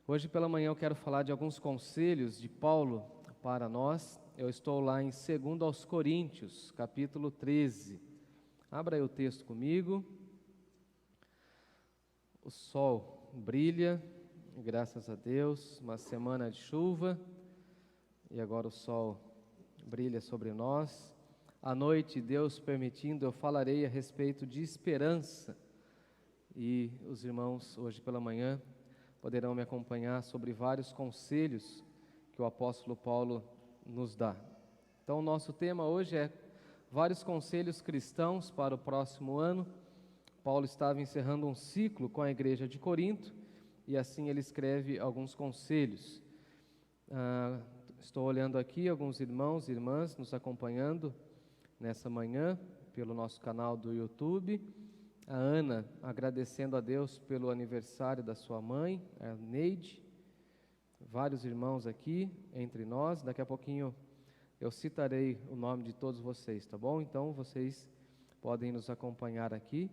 Hoje pela manhã eu quero falar de alguns conselhos de Paulo para nós. Eu estou lá em 2 aos Coríntios, capítulo 13. Abra aí o texto comigo. O sol brilha, graças a Deus, uma semana de chuva, e agora o sol brilha sobre nós. À noite, Deus permitindo, eu falarei a respeito de esperança, e os irmãos hoje pela manhã poderão me acompanhar sobre vários conselhos que o apóstolo Paulo nos dá. Então, o nosso tema hoje é vários conselhos cristãos para o próximo ano. Paulo estava encerrando um ciclo com a igreja de Corinto, e assim ele escreve alguns conselhos. Estou olhando aqui alguns irmãos e irmãs nos acompanhando nessa manhã pelo nosso canal do YouTube. A Ana agradecendo a Deus pelo aniversário da sua mãe, a Neide. Vários irmãos aqui entre nós. Daqui a pouquinho eu citarei o nome de todos vocês, tá bom? Então vocês podem nos acompanhar aqui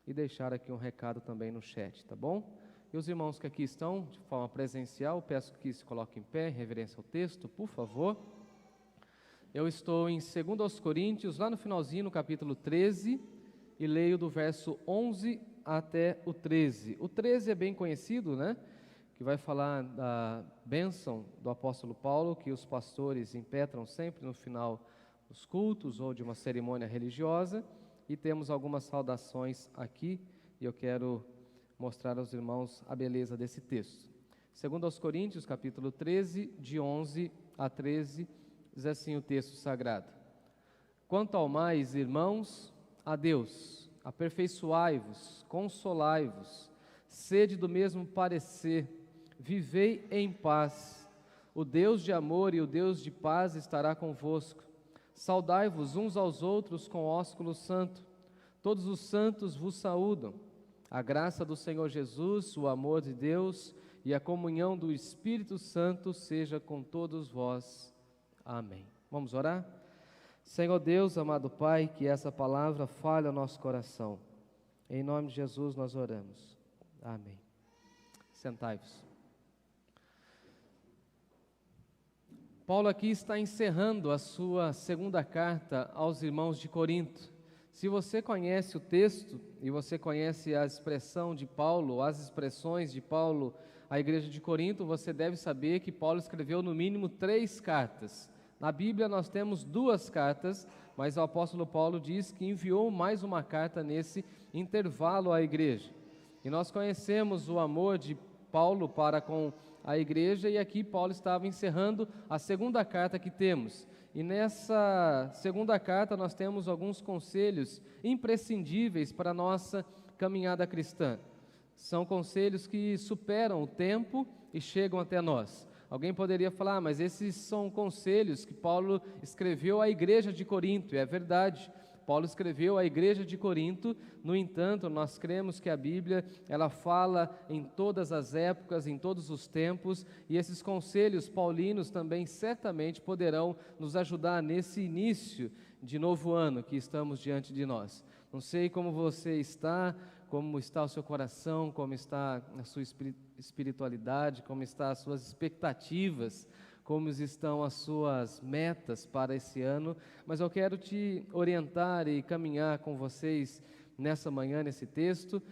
e deixar aqui um recado também no chat, tá bom? E os irmãos que aqui estão de forma presencial, peço que se coloquem em pé, em reverência ao texto, por favor. Eu estou em 2 aos Coríntios, lá no finalzinho, no capítulo 13, e leio do verso 11 até o 13. O 13 é bem conhecido, né? Que vai falar da bênção do apóstolo Paulo, que os pastores impetram sempre no final dos cultos ou de uma cerimônia religiosa. E temos algumas saudações aqui, e eu quero mostrar aos irmãos a beleza desse texto. 2 aos Coríntios, capítulo 13, de 11 a 13, diz assim o texto sagrado: Quanto ao mais, irmãos, a Deus, aperfeiçoai-vos, consolai-vos, sede do mesmo parecer, vivei em paz. O Deus de amor e o Deus de paz estará convosco. Saudai-vos uns aos outros com ósculo santo. Todos os santos vos saúdam. A graça do Senhor Jesus, o amor de Deus e a comunhão do Espírito Santo seja com todos vós. Amém. Vamos orar? Senhor Deus, amado Pai, que essa palavra fale ao nosso coração. Em nome de Jesus nós oramos. Amém. Sentai-vos. Paulo aqui está encerrando a sua segunda carta aos irmãos de Corinto. Se você conhece o texto e você conhece a expressão de Paulo, as expressões de Paulo à igreja de Corinto, você deve saber que Paulo escreveu no mínimo 3 cartas. Na Bíblia nós temos 2 cartas, mas o apóstolo Paulo diz que enviou mais uma carta nesse intervalo à igreja. E nós conhecemos o amor de Paulo para com a igreja, e aqui Paulo estava encerrando a segunda carta que temos. E nessa segunda carta nós temos alguns conselhos imprescindíveis para a nossa caminhada cristã. São conselhos que superam o tempo e chegam até nós. Alguém poderia falar, mas esses são conselhos que Paulo escreveu à igreja de Corinto. E é verdade, Paulo escreveu à igreja de Corinto. No entanto, nós cremos que a Bíblia, ela fala em todas as épocas, em todos os tempos, e esses conselhos paulinos também certamente poderão nos ajudar nesse início de novo ano que estamos diante de nós. Não sei como você está, como está o seu coração, como está a sua espiritualidade, como estão as suas expectativas, como estão as suas metas para esse ano, mas eu quero te orientar e caminhar com vocês nessa manhã, nesse texto.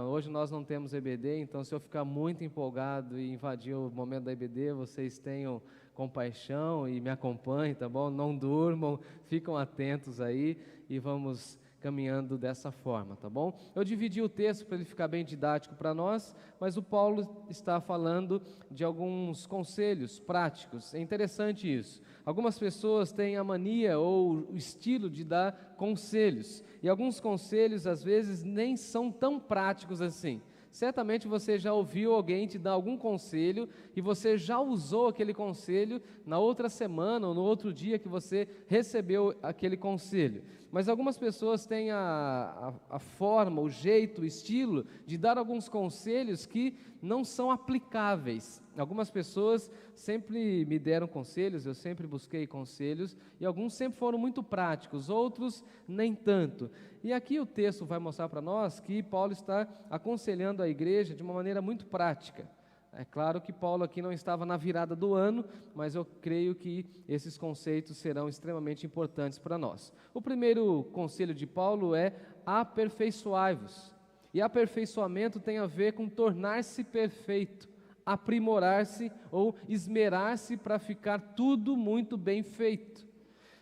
Hoje nós não temos EBD, então se eu ficar muito empolgado e invadir o momento da EBD, vocês tenham compaixão e me acompanhem, tá bom? Não durmam, ficam atentos aí e vamos caminhando dessa forma, tá bom? Eu dividi o texto para ele ficar bem didático para nós, mas o Paulo está falando de alguns conselhos práticos. É interessante isso. Algumas pessoas têm a mania ou o estilo de dar conselhos, e alguns conselhos às vezes nem são tão práticos assim. Certamente você já ouviu alguém te dar algum conselho e você já usou aquele conselho na outra semana ou no outro dia que você recebeu aquele conselho. Mas algumas pessoas têm a forma, o jeito, o estilo de dar alguns conselhos que não são aplicáveis. Algumas pessoas sempre me deram conselhos, eu sempre busquei conselhos, e alguns sempre foram muito práticos, outros nem tanto. E aqui o texto vai mostrar para nós que Paulo está aconselhando a igreja de uma maneira muito prática. É claro que Paulo aqui não estava na virada do ano, mas eu creio que esses conceitos serão extremamente importantes para nós. O primeiro conselho de Paulo é aperfeiçoai-vos. E aperfeiçoamento tem a ver com tornar-se perfeito, aprimorar-se ou esmerar-se para ficar tudo muito bem feito.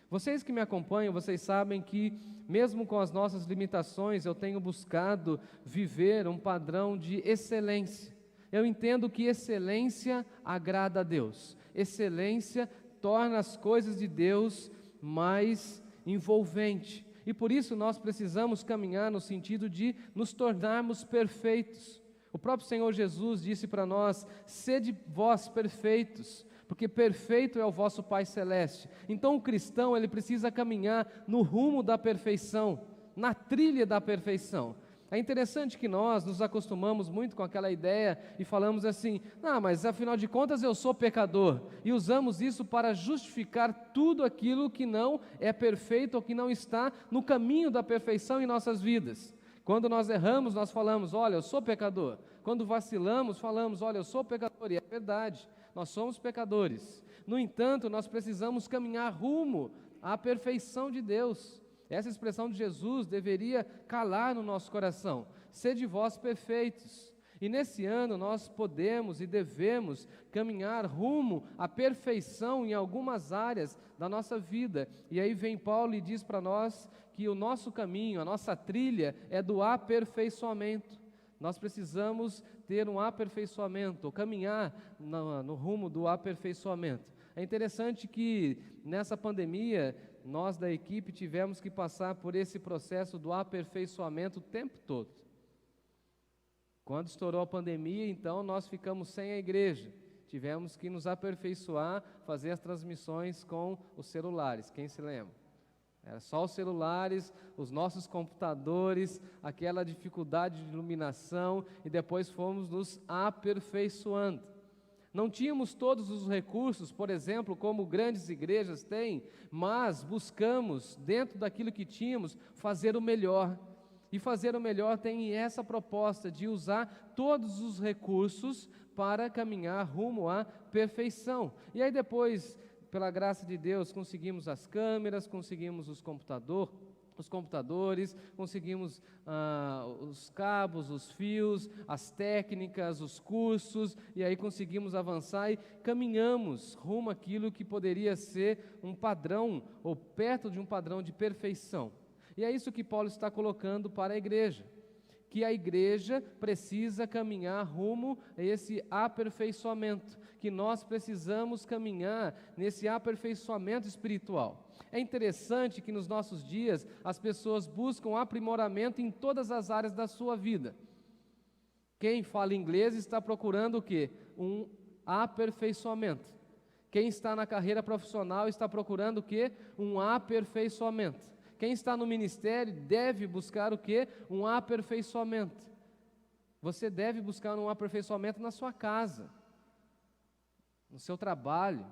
Vocês que me acompanham, vocês sabem que mesmo com as nossas limitações, eu tenho buscado viver um padrão de excelência. Eu entendo que excelência agrada a Deus. Excelência torna as coisas de Deus mais envolvente. E por isso nós precisamos caminhar no sentido de nos tornarmos perfeitos. O próprio Senhor Jesus disse para nós: sede vós perfeitos, porque perfeito é o vosso Pai Celeste. Então o cristão, ele precisa caminhar no rumo da perfeição, na trilha da perfeição. É interessante que nós nos acostumamos muito com aquela ideia e falamos assim: mas afinal de contas eu sou pecador, e usamos isso para justificar tudo aquilo que não é perfeito ou que não está no caminho da perfeição em nossas vidas. Quando nós erramos, nós falamos: olha, eu sou pecador. Quando vacilamos, falamos: olha, eu sou pecador, e é verdade, nós somos pecadores. No entanto, nós precisamos caminhar rumo à perfeição de Deus. Essa expressão de Jesus deveria calar no nosso coração: sede vós perfeitos. E nesse ano nós podemos e devemos caminhar rumo à perfeição em algumas áreas da nossa vida. E aí vem Paulo e diz para nós que o nosso caminho, a nossa trilha é do aperfeiçoamento. Nós precisamos ter um aperfeiçoamento, ou caminhar no rumo do aperfeiçoamento. É interessante que nessa pandemia, nós da equipe tivemos que passar por esse processo do aperfeiçoamento o tempo todo. Quando estourou a pandemia, então nós ficamos sem a igreja. Tivemos que nos aperfeiçoar, fazer as transmissões com os celulares. Quem se lembra? Era só os celulares, os nossos computadores, aquela dificuldade de iluminação, e depois fomos nos aperfeiçoando. Não tínhamos todos os recursos, por exemplo, como grandes igrejas têm, mas buscamos, dentro daquilo que tínhamos, fazer o melhor. E fazer o melhor tem essa proposta de usar todos os recursos para caminhar rumo à perfeição. E aí depois, pela graça de Deus, conseguimos as câmeras, conseguimos os computadores, conseguimos os cabos, os fios, as técnicas, os cursos, e aí conseguimos avançar e caminhamos rumo àquilo que poderia ser um padrão, ou perto de um padrão de perfeição. E é isso que Paulo está colocando para a igreja, que a igreja precisa caminhar rumo a esse aperfeiçoamento, que nós precisamos caminhar nesse aperfeiçoamento espiritual. É interessante que nos nossos dias as pessoas buscam aprimoramento em todas as áreas da sua vida. Quem fala inglês está procurando o quê? Um aperfeiçoamento. Quem está na carreira profissional está procurando o quê? Um aperfeiçoamento. Quem está no ministério deve buscar o quê? Um aperfeiçoamento. Você deve buscar um aperfeiçoamento na sua casa, no seu trabalho.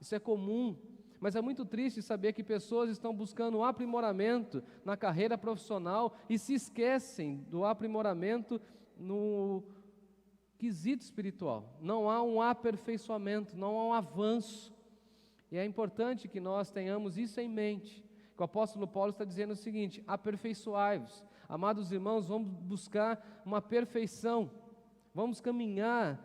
Isso é comum. Mas é muito triste saber que pessoas estão buscando um aprimoramento na carreira profissional e se esquecem do aprimoramento no quesito espiritual. Não há um aperfeiçoamento, não há um avanço. E é importante que nós tenhamos isso em mente. O apóstolo Paulo está dizendo o seguinte: aperfeiçoai-vos. Amados irmãos, vamos buscar uma perfeição. Vamos caminhar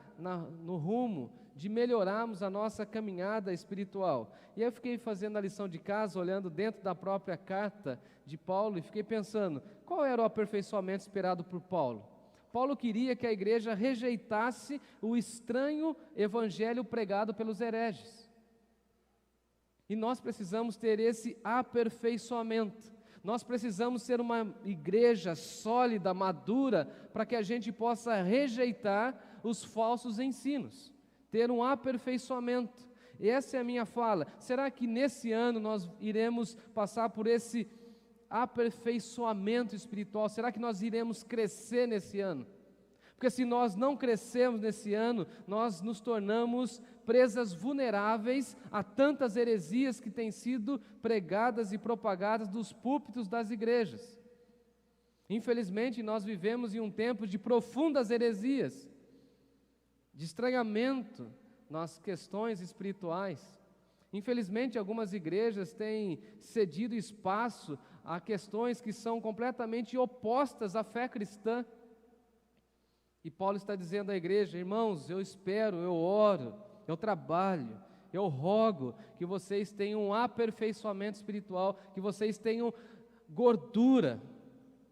no rumo de melhorarmos a nossa caminhada espiritual. E eu fiquei fazendo a lição de casa, olhando dentro da própria carta de Paulo, e fiquei pensando, qual era o aperfeiçoamento esperado por Paulo? Paulo queria que a igreja rejeitasse o estranho evangelho pregado pelos hereges. E nós precisamos ter esse aperfeiçoamento. Nós precisamos ser uma igreja sólida, madura, para que a gente possa rejeitar os falsos ensinos. Ter um aperfeiçoamento. E essa é a minha fala. Será que nesse ano nós iremos passar por esse aperfeiçoamento espiritual? Será que nós iremos crescer nesse ano? Porque se nós não crescermos nesse ano, nós nos tornamos presas vulneráveis a tantas heresias que têm sido pregadas e propagadas dos púlpitos das igrejas. Infelizmente, nós vivemos em um tempo de profundas heresias. de estranhamento nas questões espirituais. Infelizmente, algumas igrejas têm cedido espaço a questões que são completamente opostas à fé cristã. E Paulo está dizendo à igreja: irmãos, eu espero, eu oro, eu trabalho, eu rogo que vocês tenham um aperfeiçoamento espiritual, que vocês tenham gordura,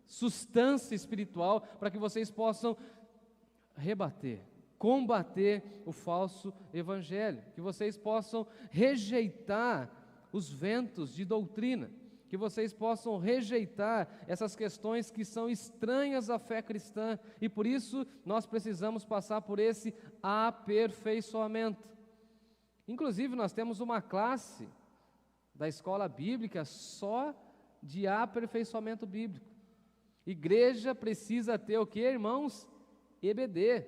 substância espiritual, para que vocês possam rebater, combater o falso evangelho, que vocês possam rejeitar os ventos de doutrina, que vocês possam rejeitar essas questões que são estranhas à fé cristã, e por isso nós precisamos passar por esse aperfeiçoamento. Inclusive nós temos uma classe da escola bíblica só de aperfeiçoamento bíblico. Igreja precisa ter o que, irmãos? EBD.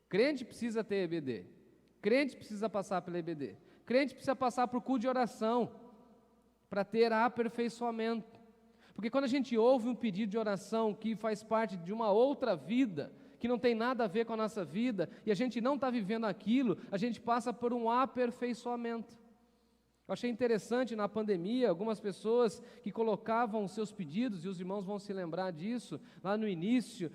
Crente precisa ter EBD. Crente precisa passar pela EBD. Crente precisa passar por culto de oração para ter aperfeiçoamento. Porque quando a gente ouve um pedido de oração que faz parte de uma outra vida, que não tem nada a ver com a nossa vida, e a gente não está vivendo aquilo, a gente passa por um aperfeiçoamento. Eu achei interessante na pandemia, algumas pessoas que colocavam os seus pedidos, e os irmãos vão se lembrar disso, lá no início,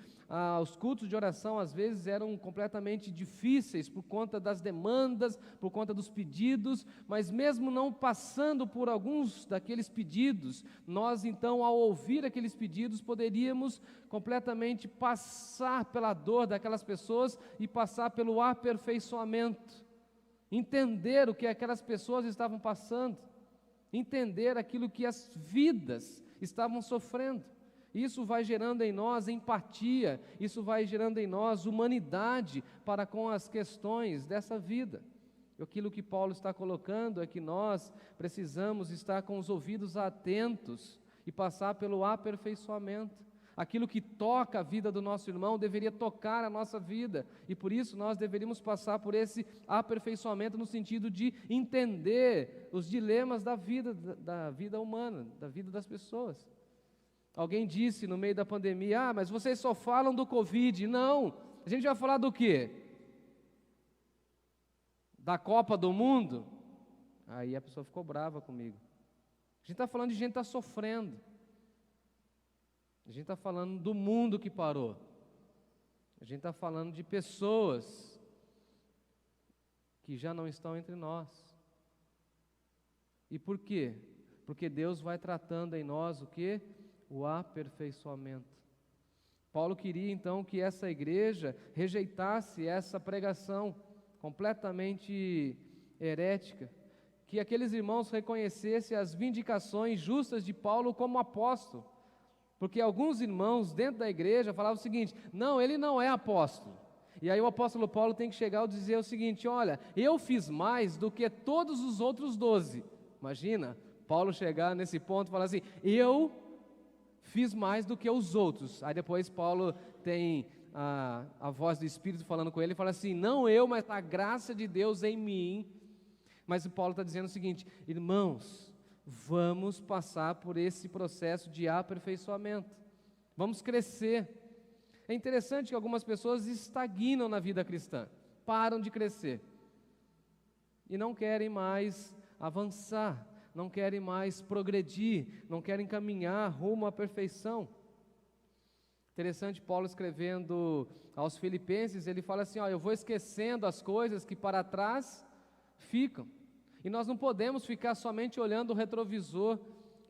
os cultos de oração às vezes eram completamente difíceis por conta das demandas, por conta dos pedidos, mas mesmo não passando por alguns daqueles pedidos, nós então, ao ouvir aqueles pedidos, poderíamos completamente passar pela dor daquelas pessoas e passar pelo aperfeiçoamento. Entender o que aquelas pessoas estavam passando, entender aquilo que as vidas estavam sofrendo. Isso vai gerando em nós empatia, isso vai gerando em nós humanidade para com as questões dessa vida. Aquilo que Paulo está colocando é que nós precisamos estar com os ouvidos atentos e passar pelo aperfeiçoamento. Aquilo que toca a vida do nosso irmão deveria tocar a nossa vida, e por isso nós deveríamos passar por esse aperfeiçoamento no sentido de entender os dilemas da vida humana, da vida das pessoas. Alguém disse no meio da pandemia: mas vocês só falam do Covid. Não, a gente vai falar do quê? Da Copa do Mundo? Aí a pessoa ficou brava comigo. A gente está falando de gente que está sofrendo. A gente está falando do mundo que parou. A gente está falando de pessoas que já não estão entre nós. E por quê? Porque Deus vai tratando em nós o quê? O aperfeiçoamento. Paulo queria então que essa igreja rejeitasse essa pregação completamente herética, que aqueles irmãos reconhecessem as vindicações justas de Paulo como apóstolo. Porque alguns irmãos dentro da igreja falavam o seguinte: não, ele não é apóstolo. E aí o apóstolo Paulo tem que chegar e dizer o seguinte: olha, eu fiz mais do que todos os outros 12. Imagina, Paulo chegar nesse ponto e falar assim: eu fiz mais do que os outros. Aí depois Paulo tem a voz do Espírito falando com ele e fala assim: não eu, mas a graça de Deus em mim. Mas o Paulo está dizendo o seguinte: irmãos, vamos passar por esse processo de aperfeiçoamento, vamos crescer. É interessante que algumas pessoas estagnam na vida cristã, param de crescer e não querem mais avançar, não querem mais progredir, não querem caminhar rumo à perfeição. Interessante, Paulo escrevendo aos Filipenses, ele fala assim: eu vou esquecendo as coisas que para trás ficam. E nós não podemos ficar somente olhando o retrovisor.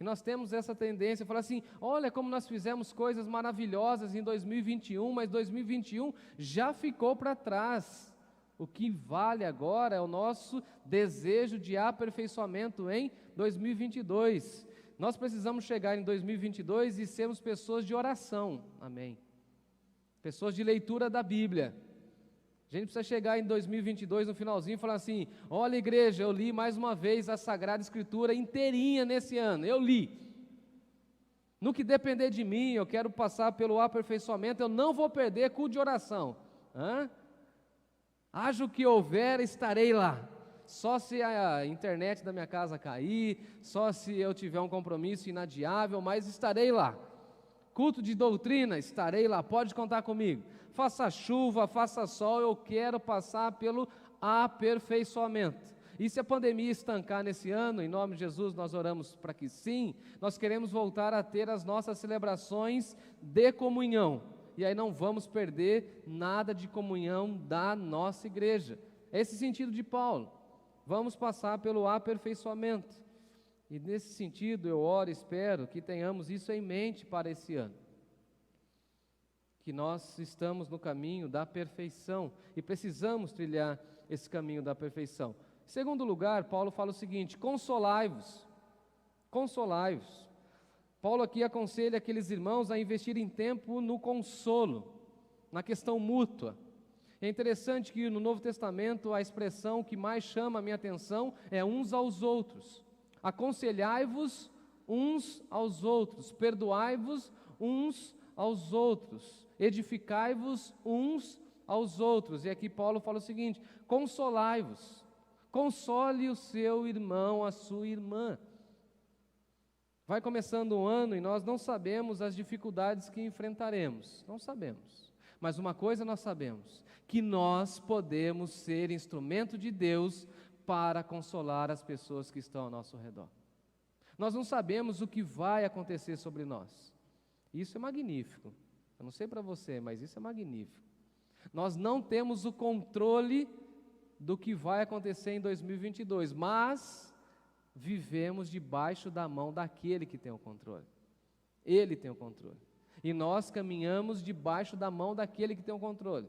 E nós temos essa tendência, falar assim: olha como nós fizemos coisas maravilhosas em 2021, mas 2021 já ficou para trás. O que vale agora é o nosso desejo de aperfeiçoamento em 2022. Nós precisamos chegar em 2022 e sermos pessoas de oração, amém? Pessoas de leitura da Bíblia. A gente precisa chegar em 2022 no finalzinho e falar assim: olha igreja, eu li mais uma vez a Sagrada Escritura inteirinha nesse ano, eu li. No que depender de mim, eu quero passar pelo aperfeiçoamento, eu não vou perder culto de oração. Haja o que houver, estarei lá. Só se a internet da minha casa cair, só se eu tiver um compromisso inadiável, mas estarei lá. Culto de doutrina, estarei lá, pode contar comigo. Faça chuva, faça sol, eu quero passar pelo aperfeiçoamento. E se a pandemia estancar nesse ano, em nome de Jesus, nós oramos para que sim, nós queremos voltar a ter as nossas celebrações de comunhão. E aí não vamos perder nada de comunhão da nossa igreja. É esse sentido de Paulo. Vamos passar pelo aperfeiçoamento. E nesse sentido eu oro e espero que tenhamos isso em mente para esse ano. Que nós estamos no caminho da perfeição e precisamos trilhar esse caminho da perfeição. Em segundo lugar, Paulo fala o seguinte: consolai-vos, consolai-vos. Paulo aqui aconselha aqueles irmãos a investirem tempo no consolo, na questão mútua. É interessante que no Novo Testamento a expressão que mais chama a minha atenção é uns aos outros. Aconselhai-vos uns aos outros, perdoai-vos uns aos outros, edificai-vos uns aos outros. E aqui Paulo fala o seguinte: consolai-vos. Console o seu irmão, a sua irmã. Vai começando um ano e nós não sabemos as dificuldades que enfrentaremos. Não sabemos. Mas uma coisa nós sabemos: que nós podemos ser instrumento de Deus para consolar as pessoas que estão ao nosso redor. Nós não sabemos o que vai acontecer sobre nós. Isso é magnífico. Eu não sei para você, mas isso é magnífico. Nós não temos o controle do que vai acontecer em 2022, mas vivemos debaixo da mão daquele que tem o controle. Ele tem o controle. E nós caminhamos debaixo da mão daquele que tem o controle.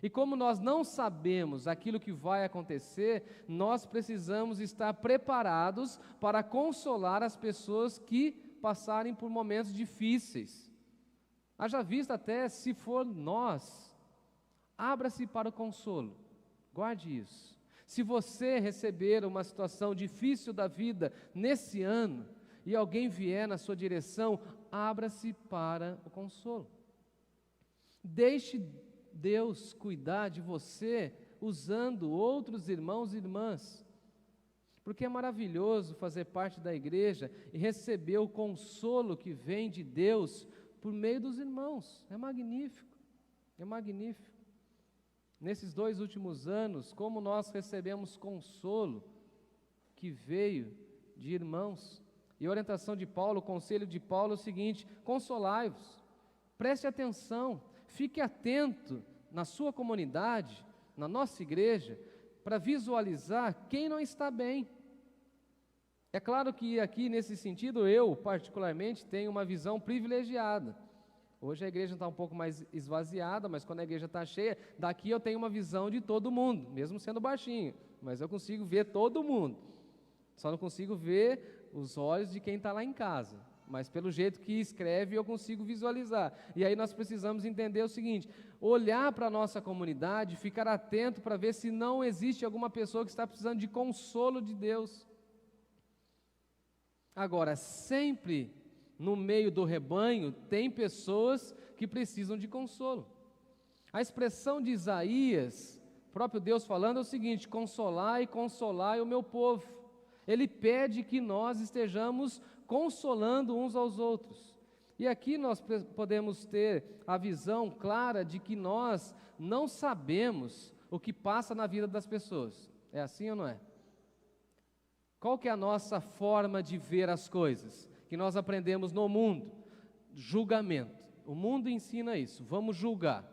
E como nós não sabemos aquilo que vai acontecer, nós precisamos estar preparados para consolar as pessoas que passarem por momentos difíceis. Haja vista até se for nós, abra-se para o consolo. Guarde isso. Se você receber uma situação difícil da vida nesse ano e alguém vier na sua direção, abra-se para o consolo. Deixe Deus cuidar de você usando outros irmãos e irmãs. Porque é maravilhoso fazer parte da igreja e receber o consolo que vem de Deus por meio dos irmãos. É magnífico. É magnífico. Nesses 2 últimos anos, como nós recebemos consolo que veio de irmãos. E a orientação de Paulo, o conselho de Paulo é o seguinte: consolai-vos, preste atenção, fique atento na sua comunidade, na nossa igreja, para visualizar quem não está bem. É claro que aqui nesse sentido eu particularmente tenho uma visão privilegiada. Hoje a igreja está um pouco mais esvaziada, mas quando a igreja está cheia, daqui eu tenho uma visão de todo mundo, mesmo sendo baixinho, mas eu consigo ver todo mundo. Só não consigo ver os olhos de quem está lá em casa, mas pelo jeito que escreve eu consigo visualizar. E aí nós precisamos entender o seguinte: olhar para a nossa comunidade, ficar atento para ver se não existe alguma pessoa que está precisando de consolo de Deus. Agora, sempre no meio do rebanho, tem pessoas que precisam de consolo. A expressão de Isaías, próprio Deus falando, é o seguinte: consolai, consolai o meu povo. Ele pede que nós estejamos consolando uns aos outros. E aqui nós podemos ter a visão clara de que nós não sabemos o que passa na vida das pessoas. É assim ou não é? Qual que é a nossa forma de ver as coisas? Que nós aprendemos no mundo, julgamento. O mundo ensina isso, vamos julgar.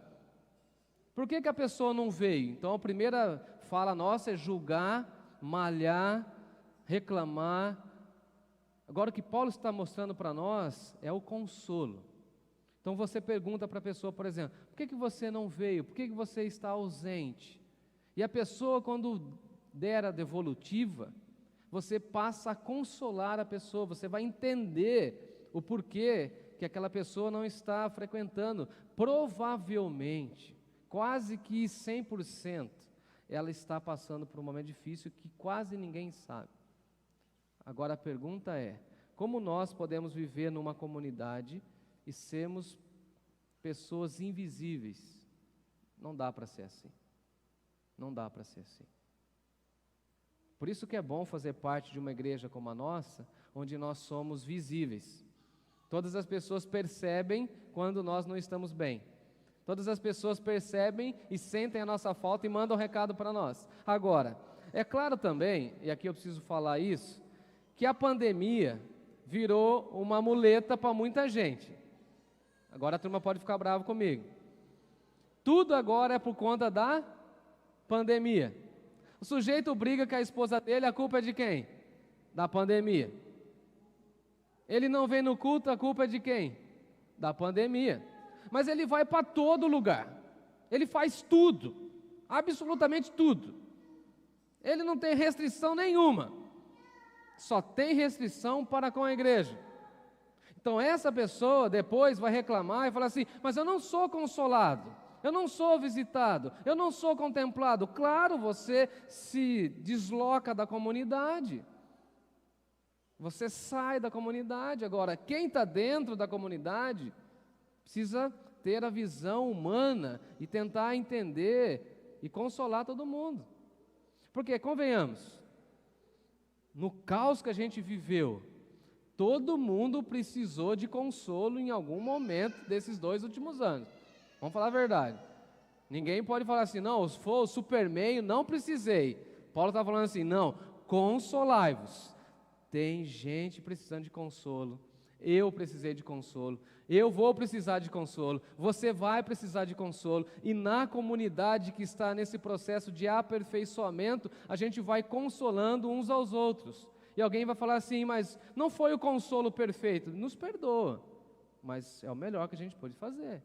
Por que a pessoa não veio? Então a primeira fala nossa é julgar, malhar, reclamar. Agora o que Paulo está mostrando para nós é o consolo. Então você pergunta para a pessoa, por exemplo: por que você não veio? Por que você está ausente? E a pessoa, quando der a devolutiva, você passa a consolar a pessoa, você vai entender o porquê que aquela pessoa não está frequentando. Provavelmente, quase que 100%, ela está passando por um momento difícil que quase ninguém sabe. Agora a pergunta é: como nós podemos viver numa comunidade e sermos pessoas invisíveis? Não dá para ser assim. Não dá para ser assim. Por isso que é bom fazer parte de uma igreja como a nossa, onde nós somos visíveis. Todas as pessoas percebem quando nós não estamos bem. Todas as pessoas percebem e sentem a nossa falta e mandam um recado para nós. Agora, é claro também, e aqui eu preciso falar isso, que a pandemia virou uma muleta para muita gente. Agora a turma pode ficar brava comigo. Tudo agora é por conta da pandemia. O sujeito briga com a esposa dele, a culpa é de quem? Da pandemia. Ele não vem no culto, a culpa é de quem? Da pandemia. Mas ele vai para todo lugar. Ele faz tudo, absolutamente tudo. Ele não tem restrição nenhuma. Só tem restrição para com a igreja. Então essa pessoa depois vai reclamar e falar assim: mas eu não sou consolado, eu não sou visitado, eu não sou contemplado. Claro, você se desloca da comunidade. Você sai da comunidade. Agora, quem está dentro da comunidade precisa ter a visão humana e tentar entender e consolar todo mundo. Porque, convenhamos, no caos que a gente viveu, todo mundo precisou de consolo em algum momento desses 2 últimos anos. Vamos falar a verdade. Ninguém pode falar assim: não, se for o Superman, não precisei. Paulo está falando assim: não, consolai-vos. Tem gente precisando de consolo. Eu precisei de consolo. Eu vou precisar de consolo. Você vai precisar de consolo. E na comunidade que está nesse processo de aperfeiçoamento, a gente vai consolando uns aos outros. E alguém vai falar assim: mas não foi o consolo perfeito. Nos perdoa. Mas é o melhor que a gente pode fazer.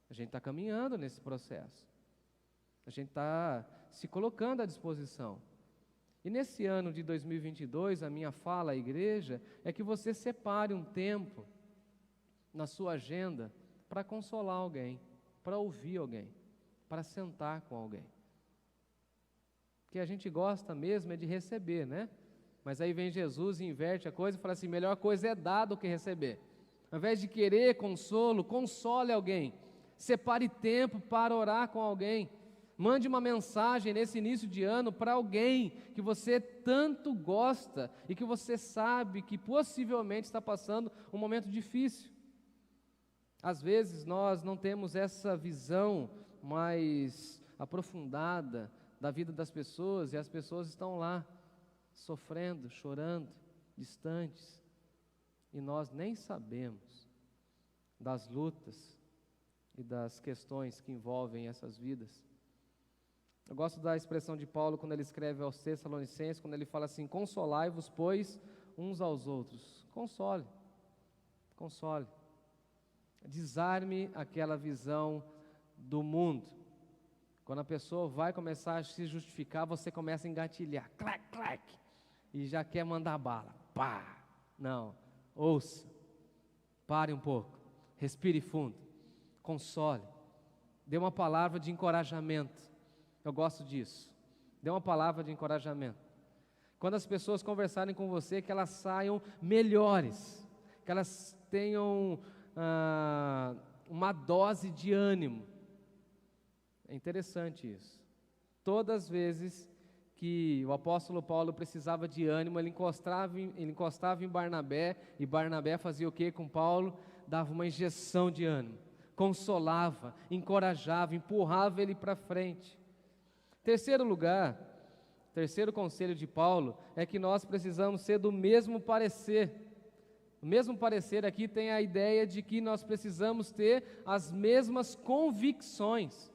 A gente está caminhando nesse processo. A gente está se colocando à disposição. E nesse ano de 2022, a minha fala à igreja é que você separe um tempo na sua agenda para consolar alguém, para ouvir alguém, para sentar com alguém. Porque a gente gosta mesmo é de receber, né? Mas aí vem Jesus e inverte a coisa e fala assim: melhor coisa é dar do que receber. Ao invés de querer consolo, console alguém. Separe tempo para orar com alguém. Mande uma mensagem nesse início de ano para alguém que você tanto gosta e que você sabe que possivelmente está passando um momento difícil. Às vezes nós não temos essa visão mais aprofundada da vida das pessoas e as pessoas estão lá sofrendo, chorando, distantes, e nós nem sabemos das lutas e das questões que envolvem essas vidas. Eu gosto da expressão de Paulo quando ele escreve aos Tessalonicenses, quando ele fala assim: consolai-vos, pois, uns aos outros. Console, console. Desarme aquela visão do mundo. Quando a pessoa vai começar a se justificar, você começa a engatilhar, clac, clac, e já quer mandar bala, pá. Não, ouça, pare um pouco, respire fundo, console, dê uma palavra de encorajamento. Eu gosto disso. Dê uma palavra de encorajamento. Quando as pessoas conversarem com você, que elas saiam melhores, que elas tenham uma dose de ânimo. É interessante isso. Todas as vezes que o apóstolo Paulo precisava de ânimo, ele encostava em Barnabé, e Barnabé fazia o que com Paulo? Dava uma injeção de ânimo, consolava, encorajava, empurrava ele para frente. Terceiro lugar, terceiro conselho de Paulo é que nós precisamos ser do mesmo parecer. O mesmo parecer aqui tem a ideia de que nós precisamos ter as mesmas convicções.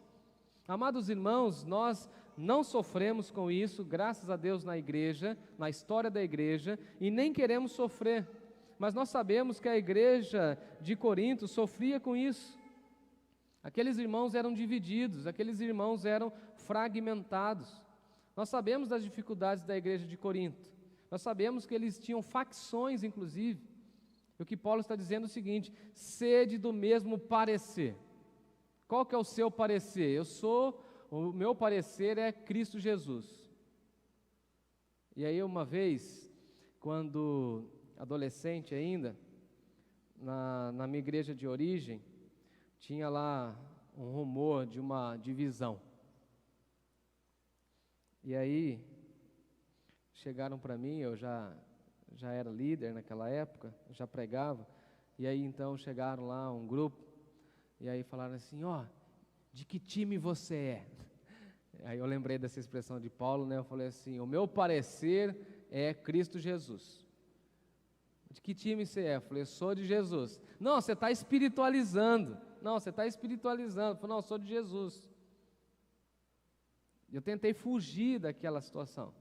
Amados irmãos, nós não sofremos com isso, graças a Deus, na igreja, na história da igreja, e nem queremos sofrer. Mas nós sabemos que a igreja de Corinto sofria com isso. Aqueles irmãos eram divididos, aqueles irmãos eram fragmentados. Nós sabemos das dificuldades da igreja de Corinto. Nós sabemos que eles tinham facções, inclusive. E o que Paulo está dizendo é o seguinte: sede do mesmo parecer. Qual que é o seu parecer? O meu parecer é Cristo Jesus. E aí uma vez, quando adolescente ainda, na minha igreja de origem, tinha lá um rumor de uma divisão. E aí, chegaram para mim, eu já era líder naquela época, eu já pregava, E aí então chegaram lá um grupo, e aí falaram assim, de que time você é? Aí eu lembrei dessa expressão de Paulo, né? Eu falei assim, o meu parecer é Cristo Jesus. De que time você é? Eu falei, sou de Jesus. Não, você está espiritualizando. Não, você está espiritualizando. Eu falei, não, eu sou de Jesus. Eu tentei fugir daquela situação.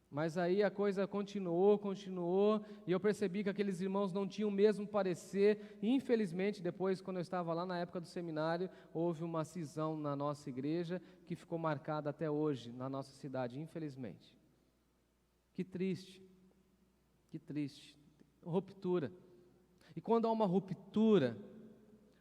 Mas aí a coisa continuou, e eu percebi que aqueles irmãos não tinham o mesmo parecer. Infelizmente, depois, quando eu estava lá na época do seminário, houve uma cisão na nossa igreja, que ficou marcada até hoje, na nossa cidade, infelizmente. Que triste, ruptura. E quando há uma ruptura,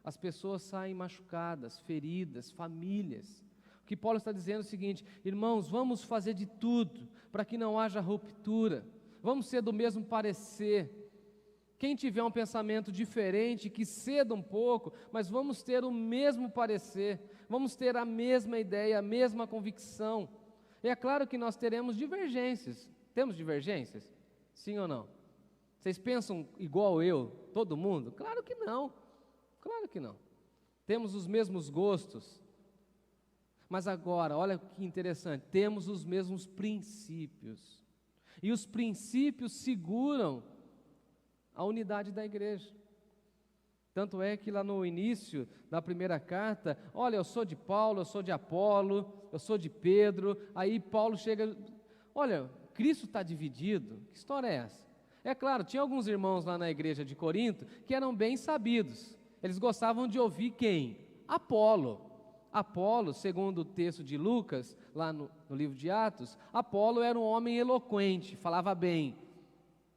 as pessoas saem machucadas, feridas, famílias. O que Paulo está dizendo é o seguinte, irmãos, vamos fazer de tudo para que não haja ruptura, vamos ser do mesmo parecer. Quem tiver um pensamento diferente, que ceda um pouco, mas vamos ter o mesmo parecer, vamos ter a mesma ideia, a mesma convicção. E é claro que nós teremos divergências. Temos divergências? Sim ou não? Vocês pensam igual eu, todo mundo? Claro que não, claro que não. Temos os mesmos gostos. Mas agora, olha que interessante, temos os mesmos princípios. E os princípios seguram a unidade da igreja. Tanto é que lá no início da primeira carta, olha, eu sou de Paulo, eu sou de Apolo, eu sou de Pedro. Aí Paulo chega, olha, Cristo está dividido, que história é essa? É claro, tinha alguns irmãos lá na igreja de Corinto que eram bem sabidos. Eles gostavam de ouvir quem? Apolo. Apolo, segundo o texto de Lucas, lá no livro de Atos, Apolo era um homem eloquente, falava bem.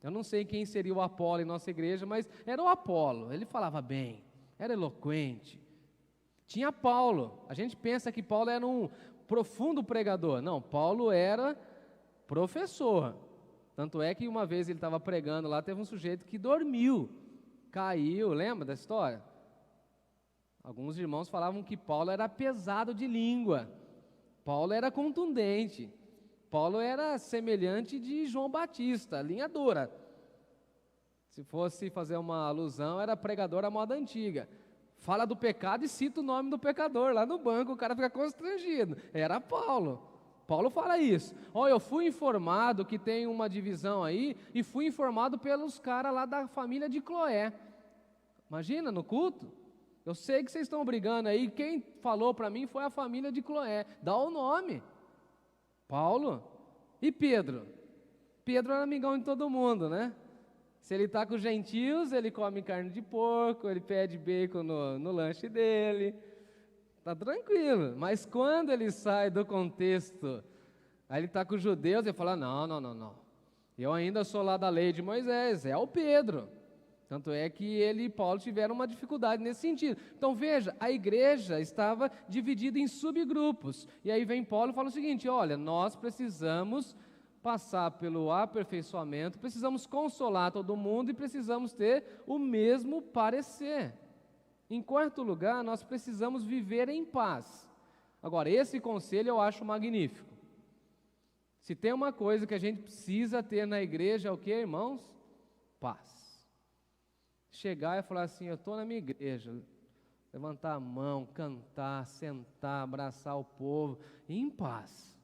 Eu não sei quem seria o Apolo em nossa igreja, mas era o Apolo, ele falava bem, era eloquente. Tinha Paulo, a gente pensa que Paulo era um profundo pregador. Não, Paulo era professor. Tanto é que uma vez ele estava pregando lá, teve um sujeito que dormiu, caiu, lembra da história? Alguns irmãos falavam que Paulo era pesado de língua, Paulo era contundente, Paulo era semelhante de João Batista, linha dura. Se fosse fazer uma alusão, era pregador à moda antiga. Fala do pecado e cita o nome do pecador, lá no banco o cara fica constrangido. Era Paulo. Paulo fala isso. Eu fui informado que tem uma divisão aí, e fui informado pelos caras lá da família de Cloé. Imagina, no culto. Eu sei que vocês estão brigando aí, quem falou para mim foi a família de Cloé. Dá o nome. Paulo. E Pedro? Pedro era amigão de todo mundo, né? Se ele está com os gentios, ele come carne de porco, ele pede bacon no lanche dele. Está tranquilo. Mas quando ele sai do contexto, aí ele está com os judeus, ele fala, não. Eu ainda sou lá da lei de Moisés, é o Pedro. Tanto é que ele e Paulo tiveram uma dificuldade nesse sentido. Então veja, a igreja estava dividida em subgrupos. E aí vem Paulo e fala o seguinte, olha, nós precisamos passar pelo aperfeiçoamento, precisamos consolar todo mundo e precisamos ter o mesmo parecer. Em quarto lugar, nós precisamos viver em paz. Agora, esse conselho eu acho magnífico. Se tem uma coisa que a gente precisa ter na igreja, é o que, irmãos? Paz. Chegar e falar assim, eu estou na minha igreja, levantar a mão, cantar, sentar, abraçar o povo, em paz.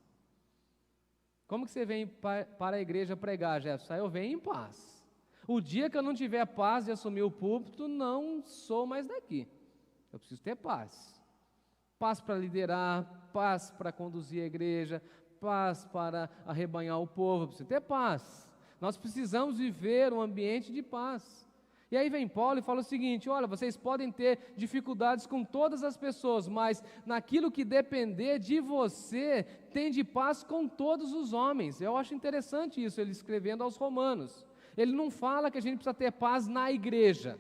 Como que você vem para a igreja pregar, Jefferson? Eu venho em paz. O dia que eu não tiver paz de assumir o púlpito, não sou mais daqui. Eu preciso ter paz. Paz para liderar, paz para conduzir a igreja, paz para arrebanhar o povo, eu preciso ter paz. Nós precisamos viver um ambiente de paz. E aí vem Paulo e fala o seguinte, olha, vocês podem ter dificuldades com todas as pessoas, mas naquilo que depender de você, tem de paz com todos os homens. Eu acho interessante isso, ele escrevendo aos Romanos. Ele não fala que a gente precisa ter paz na igreja.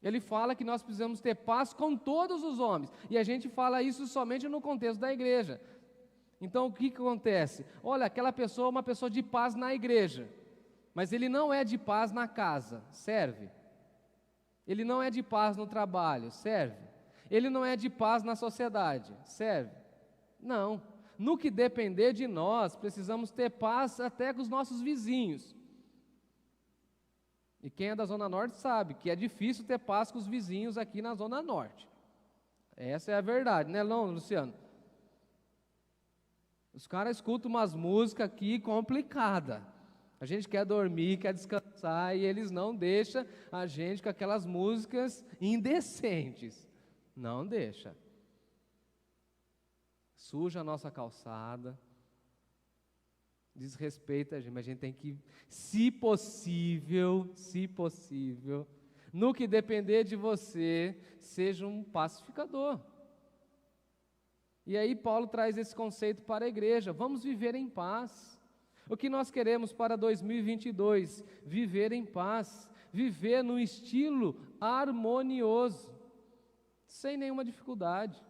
Ele fala que nós precisamos ter paz com todos os homens. E a gente fala isso somente no contexto da igreja. Então o que acontece? Olha, aquela pessoa é uma pessoa de paz na igreja. Mas ele não é de paz na casa, serve? Ele não é de paz no trabalho, serve? Ele não é de paz na sociedade, serve? Não. No que depender de nós, precisamos ter paz até com os nossos vizinhos. E quem é da Zona Norte sabe que é difícil ter paz com os vizinhos aqui na Zona Norte. Essa é a verdade, né, não, Luciano? Os caras escutam umas músicas aqui complicadas. A gente quer dormir, quer descansar, e eles não deixam a gente com aquelas músicas indecentes. Não deixa. Suja a nossa calçada, desrespeita a gente, mas a gente tem que, se possível, no que depender de você, seja um pacificador. E aí Paulo traz esse conceito para a igreja: vamos viver em paz. O que nós queremos para 2022? Viver em paz, viver num estilo harmonioso, sem nenhuma dificuldade.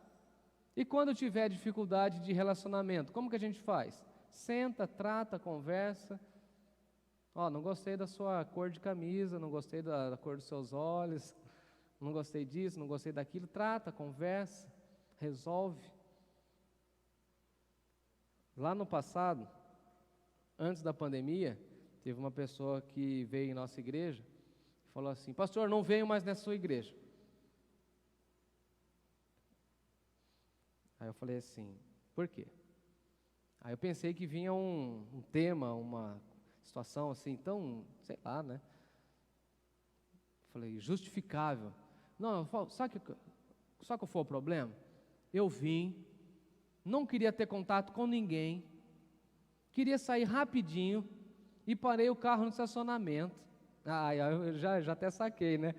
E quando tiver dificuldade de relacionamento, como que a gente faz? Senta, trata, conversa. Não gostei da sua cor de camisa, não gostei da cor dos seus olhos, não gostei disso, não gostei daquilo. Trata, conversa, resolve. Lá no passado, antes da pandemia, teve uma pessoa que veio em nossa igreja e falou assim: pastor, não venho mais nessa sua igreja. Aí eu falei assim: por quê? Aí eu pensei que vinha um tema, uma situação assim, tão, sei lá, né? Falei, justificável. Não, sabe qual foi o problema? Eu vim, não queria ter contato com ninguém, queria sair rapidinho e parei o carro no estacionamento. Eu já até saquei, né?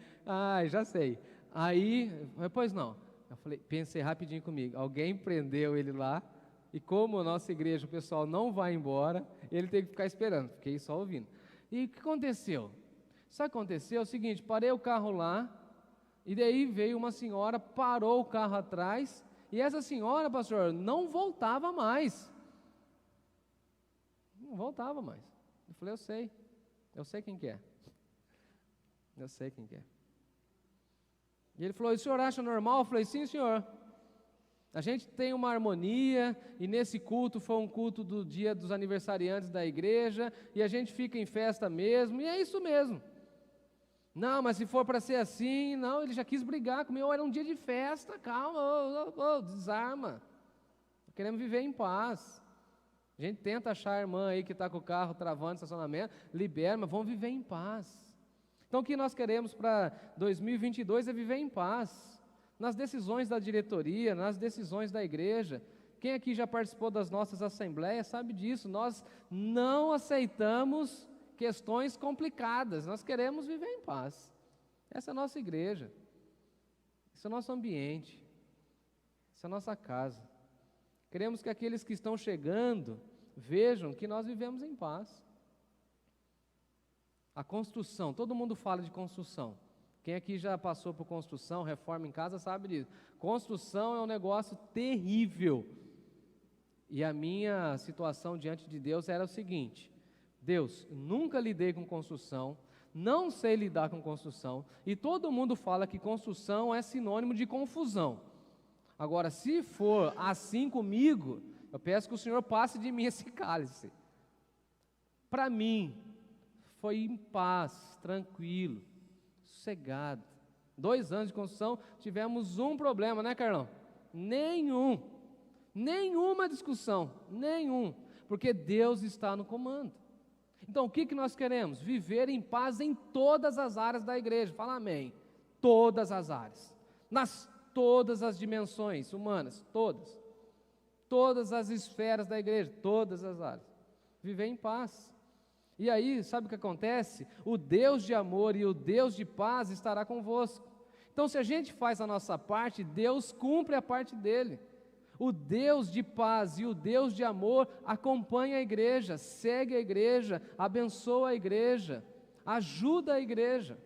Já sei. Aí, pois não. Eu falei, pensei rapidinho comigo, alguém prendeu ele lá, e como a nossa igreja, o pessoal não vai embora, ele tem que ficar esperando. Fiquei só ouvindo. E o que aconteceu? Sabe o que aconteceu? É o seguinte, parei o carro lá, e daí veio uma senhora, parou o carro atrás, e essa senhora, pastor, não voltava mais. Não voltava mais. Eu falei, eu sei quem que é. Eu sei quem que é. E ele falou, e o senhor acha normal? Eu falei, sim, senhor. A gente tem uma harmonia, e nesse culto foi um culto do dia dos aniversariantes da igreja, e a gente fica em festa mesmo, e é isso mesmo. Não, mas se for para ser assim, não, ele já quis brigar comigo, era um dia de festa, calma, desarma. Queremos viver em paz. A gente tenta achar a irmã aí que está com o carro travando o estacionamento, libera, mas vamos viver em paz. Então o que nós queremos para 2022 é viver em paz. Nas decisões da diretoria, nas decisões da igreja. Quem aqui já participou das nossas assembleias sabe disso. Nós não aceitamos questões complicadas, nós queremos viver em paz. Essa é a nossa igreja, esse é o nosso ambiente, essa é a nossa casa. Queremos que aqueles que estão chegando vejam que nós vivemos em paz. A construção, todo mundo fala de construção. Quem aqui já passou por construção, reforma em casa, sabe disso. Construção é um negócio terrível. E a minha situação diante de Deus era o seguinte: Deus, nunca lidei com construção, não sei lidar com construção, e todo mundo fala que construção é sinônimo de confusão. Agora, se for assim comigo, eu peço que o Senhor passe de mim esse cálice. Para mim, foi em paz, tranquilo, sossegado. 2 anos de construção, tivemos um problema, né, Carlão? Nenhuma discussão, porque Deus está no comando. Então, o que nós queremos? Viver em paz em todas as áreas da igreja. Fala amém. Todas as áreas, nas todas as dimensões humanas, todas as esferas da igreja, todas as áreas. Viver em paz. E aí, sabe o que acontece? O Deus de amor e o Deus de paz estará convosco. Então, se a gente faz a nossa parte, Deus cumpre a parte dele. O Deus de paz e o Deus de amor acompanha a igreja, segue a igreja, abençoa a igreja, ajuda a igreja.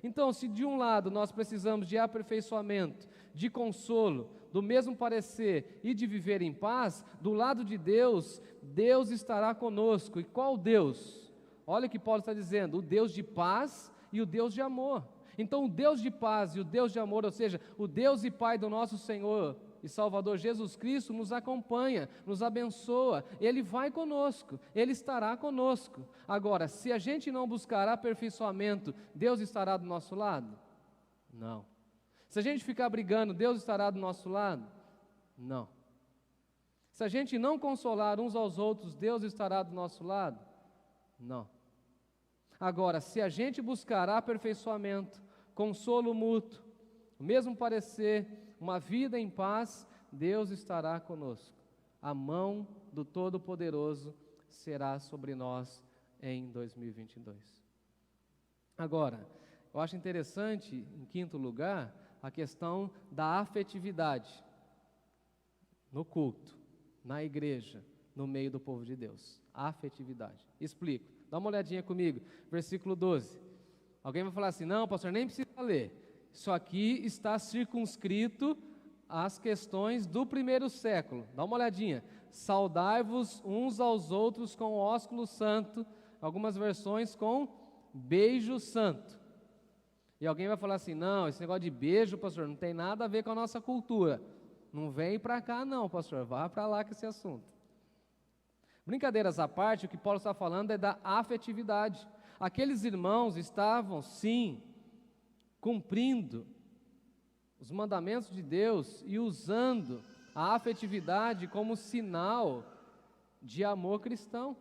Então, se de um lado nós precisamos de aperfeiçoamento, de consolo, do mesmo parecer e de viver em paz, do lado de Deus, Deus estará conosco. E qual Deus? Olha o que Paulo está dizendo, o Deus de paz e o Deus de amor. Então o Deus de paz e o Deus de amor, ou seja, o Deus e Pai do nosso Senhor e Salvador Jesus Cristo nos acompanha, nos abençoa, Ele vai conosco, Ele estará conosco. Agora, se a gente não buscar aperfeiçoamento, Deus estará do nosso lado? Não. Se a gente ficar brigando, Deus estará do nosso lado? Não. Se a gente não consolar uns aos outros, Deus estará do nosso lado? Não. Agora, se a gente buscar aperfeiçoamento, consolo mútuo, o mesmo parecer, uma vida em paz, Deus estará conosco. A mão do Todo-Poderoso será sobre nós em 2022. Agora, eu acho interessante, em quinto lugar, a questão da afetividade no culto, na igreja, no meio do povo de Deus. Afetividade. Explico. Dá uma olhadinha comigo. Versículo 12. Alguém vai falar assim, não, pastor, nem precisa ler. Isso aqui está circunscrito às questões do primeiro século. Dá uma olhadinha. Saudai-vos uns aos outros com ósculo santo. Algumas versões com beijo santo. E alguém vai falar assim, não, esse negócio de beijo, pastor, não tem nada a ver com a nossa cultura. Não vem para cá não, pastor, vá para lá com esse assunto. Brincadeiras à parte, o que Paulo está falando é da afetividade. Aqueles irmãos estavam, sim, cumprindo os mandamentos de Deus e usando a afetividade como sinal de amor cristão.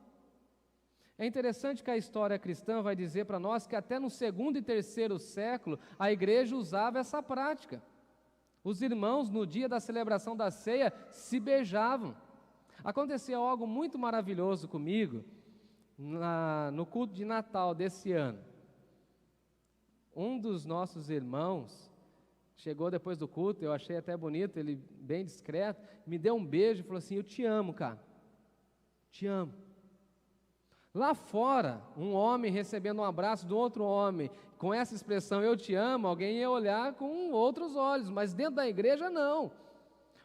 É interessante que a história cristã vai dizer para nós que até no segundo e terceiro século a igreja usava essa prática. Os irmãos, no dia da celebração da ceia, se beijavam. Aconteceu algo muito maravilhoso comigo no culto de Natal desse ano. Um dos nossos irmãos chegou depois do culto, eu achei até bonito, ele bem discreto, me deu um beijo e falou assim, eu te amo, cara, te amo. Lá fora, um homem recebendo um abraço do outro homem, com essa expressão, eu te amo, alguém ia olhar com outros olhos, mas dentro da igreja não.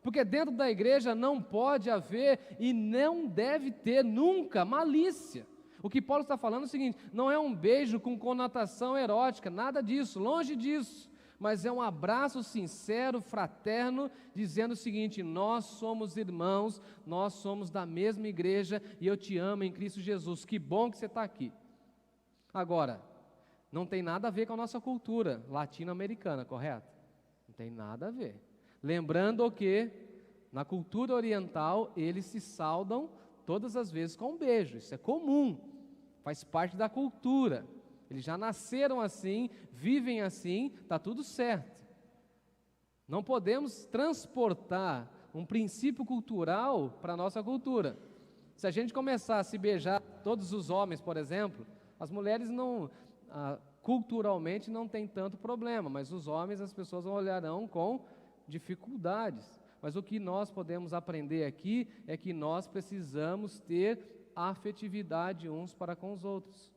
Porque dentro da igreja não pode haver e não deve ter nunca malícia. O que Paulo está falando é o seguinte, não é um beijo com conotação erótica, nada disso, longe disso. Mas é um abraço sincero, fraterno, dizendo o seguinte, nós somos irmãos, nós somos da mesma igreja e eu te amo em Cristo Jesus, que bom que você está aqui. Agora, não tem nada a ver com a nossa cultura latino-americana, correto? Não tem nada a ver. Lembrando que, na cultura oriental, eles se saudam todas as vezes com um beijo, isso é comum, faz parte da cultura. Eles já nasceram assim, vivem assim, está tudo certo. Não podemos transportar um princípio cultural para a nossa cultura. Se a gente começar a se beijar, todos os homens, por exemplo, as mulheres não, culturalmente não tem tanto problema, mas os homens as pessoas olharão com dificuldades. Mas o que nós podemos aprender aqui é que nós precisamos ter afetividade uns para com os outros.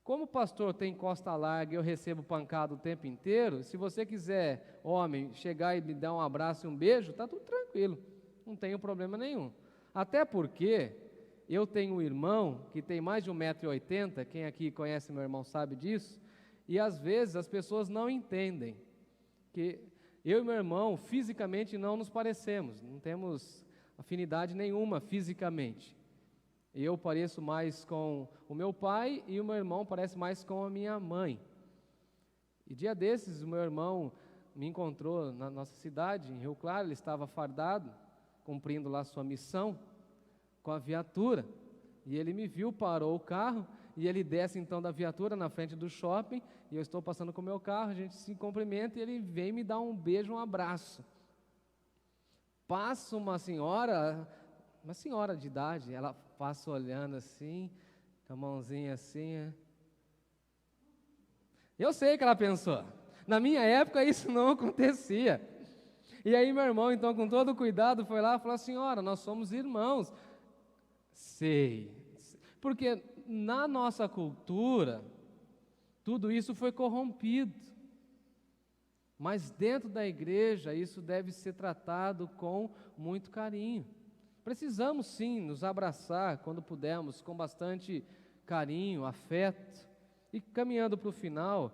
Como o pastor tem costa larga e eu recebo pancada o tempo inteiro, se você quiser, homem, chegar e me dar um abraço e um beijo, está tudo tranquilo, não tenho problema nenhum. Até porque eu tenho um irmão que tem mais de 1,80 m, quem aqui conhece meu irmão sabe disso, e às vezes as pessoas não entendem que eu e meu irmão fisicamente não nos parecemos, não temos afinidade nenhuma fisicamente. Eu pareço mais com o meu pai e o meu irmão parece mais com a minha mãe. E dia desses, o meu irmão me encontrou na nossa cidade, em Rio Claro, ele estava fardado, cumprindo lá sua missão com a viatura. E ele me viu, parou o carro, e ele desce então da viatura na frente do shopping, e eu estou passando com o meu carro, a gente se cumprimenta, e ele vem me dar um beijo, um abraço. Passa uma senhora de idade, ela passa olhando assim, com a mãozinha assim. Eu sei que ela pensou. Na minha época isso não acontecia. E aí meu irmão, então, com todo cuidado, foi lá e falou, senhora, nós somos irmãos. Sei. Porque na nossa cultura, tudo isso foi corrompido. Mas dentro da igreja, isso deve ser tratado com muito carinho. Precisamos sim nos abraçar quando pudermos, com bastante carinho, afeto. E caminhando para o final,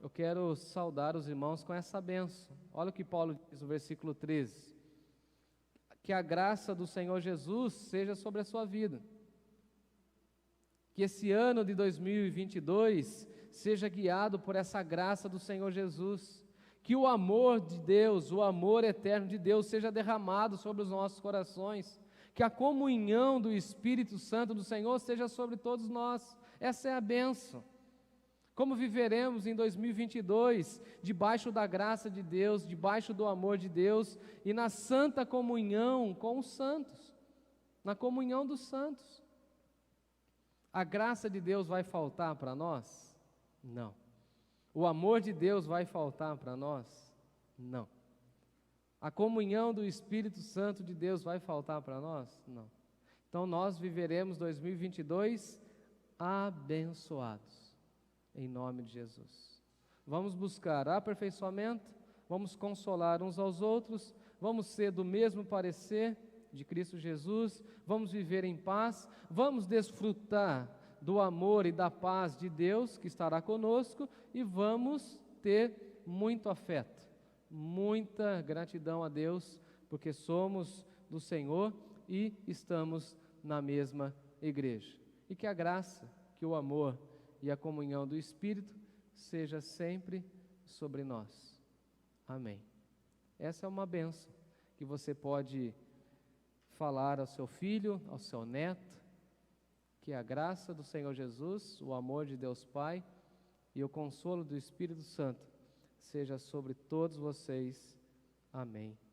eu quero saudar os irmãos com essa bênção. Olha o que Paulo diz no versículo 13. Que a graça do Senhor Jesus seja sobre a sua vida. Que esse ano de 2022 seja guiado por essa graça do Senhor Jesus. Que o amor de Deus, o amor eterno de Deus seja derramado sobre os nossos corações. Que a comunhão do Espírito Santo do Senhor seja sobre todos nós. Essa é a bênção. Como viveremos em 2022, debaixo da graça de Deus, debaixo do amor de Deus e na santa comunhão com os santos, na comunhão dos santos. A graça de Deus vai faltar para nós? Não. O amor de Deus vai faltar para nós? Não. A comunhão do Espírito Santo de Deus vai faltar para nós? Não. Então nós viveremos 2022 abençoados. Em nome de Jesus. Vamos buscar aperfeiçoamento, vamos consolar uns aos outros, vamos ser do mesmo parecer de Cristo Jesus, vamos viver em paz, vamos desfrutar do amor e da paz de Deus que estará conosco e vamos ter muito afeto, muita gratidão a Deus, porque somos do Senhor e estamos na mesma igreja. E que a graça, que o amor e a comunhão do Espírito seja sempre sobre nós. Amém. Essa é uma bênção que você pode falar ao seu filho, ao seu neto, que a graça do Senhor Jesus, o amor de Deus Pai e o consolo do Espírito Santo seja sobre todos vocês. Amém.